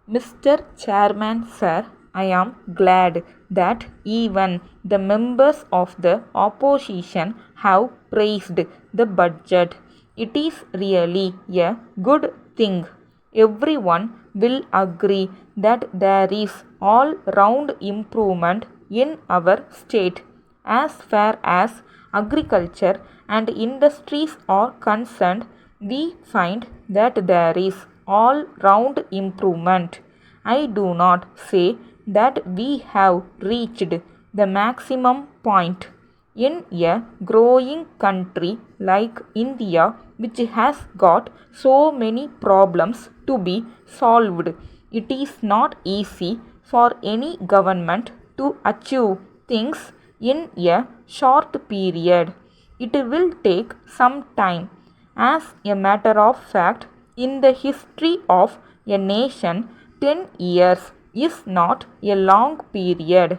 Mr. Chairman, sir, I am glad that even the members of the opposition have praised the budget. It is really a good thing. Everyone will agree that there is all round improvement in our state. As far as agriculture and industries are concerned, we find that there is all round improvement. I do not say that we have reached the maximum point. In a growing country like India, which has got so many problems to be solved, it is not easy for any government to achieve things in a short period. It will take some time. As a matter of fact, in the history of a nation, 10 years is not a long period.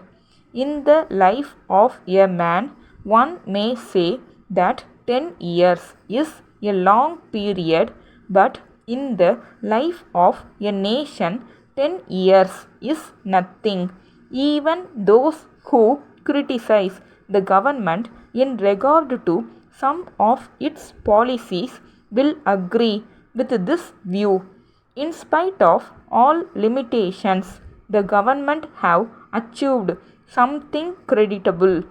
In the life of a man, one may say that 10 years is a long period, but in the life of a nation, 10 years is nothing. Even those who criticize the government in regard to some of its policies will agree with this view. In spite of all limitations, the government have achieved something creditable.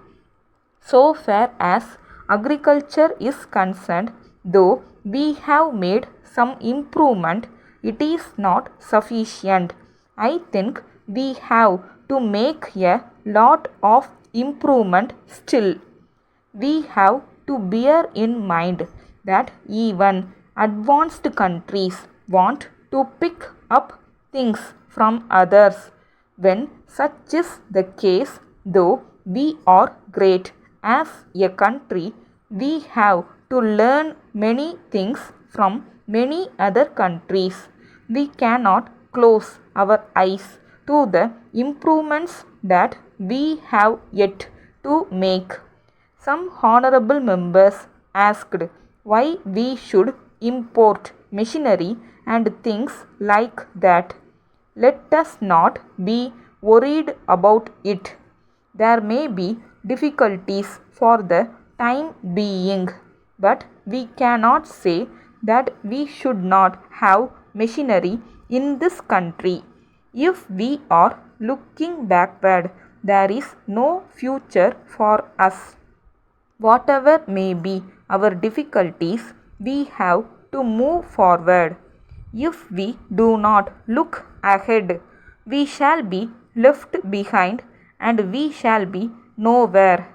So far as agriculture is concerned, though we have made some improvement, it is not sufficient. I think we have to make a lot of improvement still. We have to bear in mind that even advanced countries want to pick up things from others. When such is the case, though we are great as a country, we have to learn many things from many other countries. We cannot close our eyes to the improvements that we have yet to make. Some honorable members asked why we should import machinery and things like that. Let us not be worried about it. There may be difficulties for the time being, but we cannot say that we should not have machinery in this country. If we are looking backward, there is no future for us. Whatever may be our difficulties, we have to move forward. If we do not look ahead, we shall be left behind and we shall be nowhere.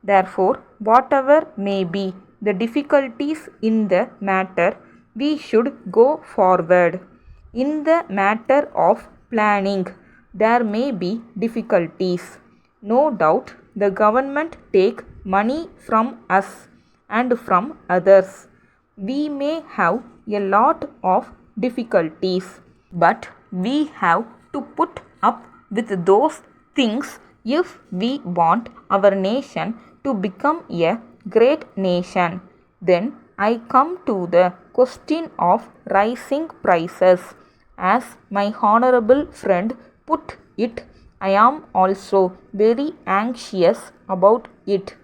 Therefore, whatever may be the difficulties in the matter, we should go forward. In the matter of planning, there may be difficulties. No doubt the government take money from us and from others. We may have a lot of difficulties, but we have to put up with those things if we want our nation to become a great nation. Then I come to the question of rising prices. As my honorable friend put it, I am also very anxious about it.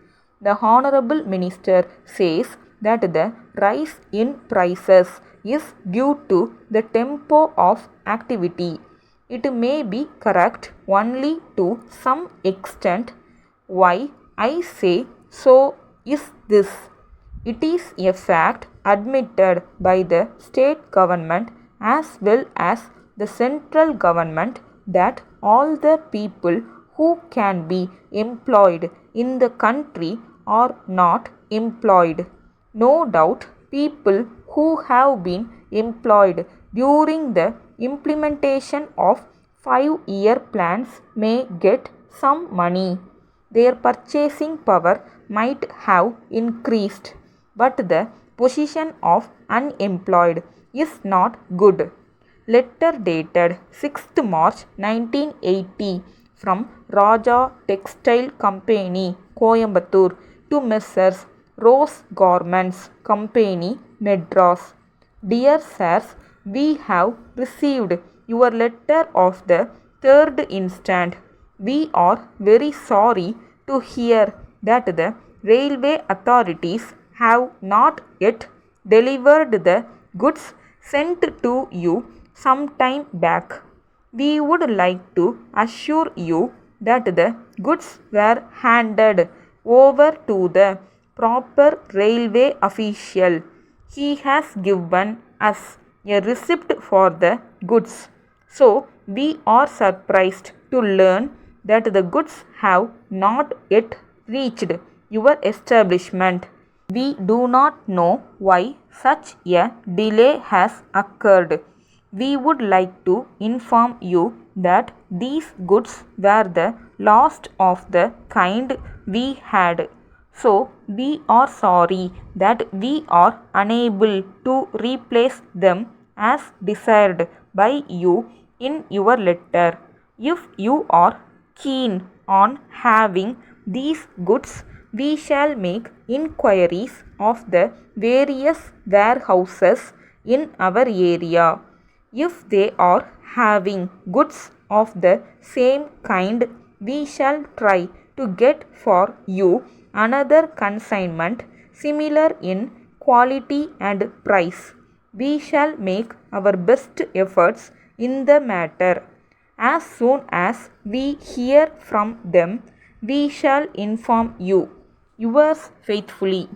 The honorable minister says that the rise in prices is due to the tempo of activity. It may be correct only to some extent. Why I say so is this. It is a fact admitted by the state government as well as the central government that all the people who can be employed in the country are not employed. No doubt, people who have been employed during the implementation of 5-year plans may get some money. Their purchasing power might have increased, but the position of unemployed is not good. Letter dated 6th March 1980 from Raja Textile Company, Coimbatore to Messrs. Rose Garments Company, Madras. Dear sirs, we have received your letter of the 3rd instant. We are very sorry to hear that the railway authorities have not yet delivered the goods sent to you some time back. We would like to assure you that the goods were handed over to the proper railway official. He has given us a receipt for the goods. So we are surprised to learn that the goods have not yet reached your establishment. We do not know why such a delay has occurred. We would like to inform you that these goods were the last of the kind we had. So we are sorry that we are unable to replace them as desired by you in your letter. If you are keen on having these goods, we shall make inquiries of the various warehouses in our area. If they are having goods of the same kind, we shall try to get for you another consignment similar in quality and price. We shall make our best efforts in the matter. As soon as we hear from them, we shall inform you. Yours faithfully.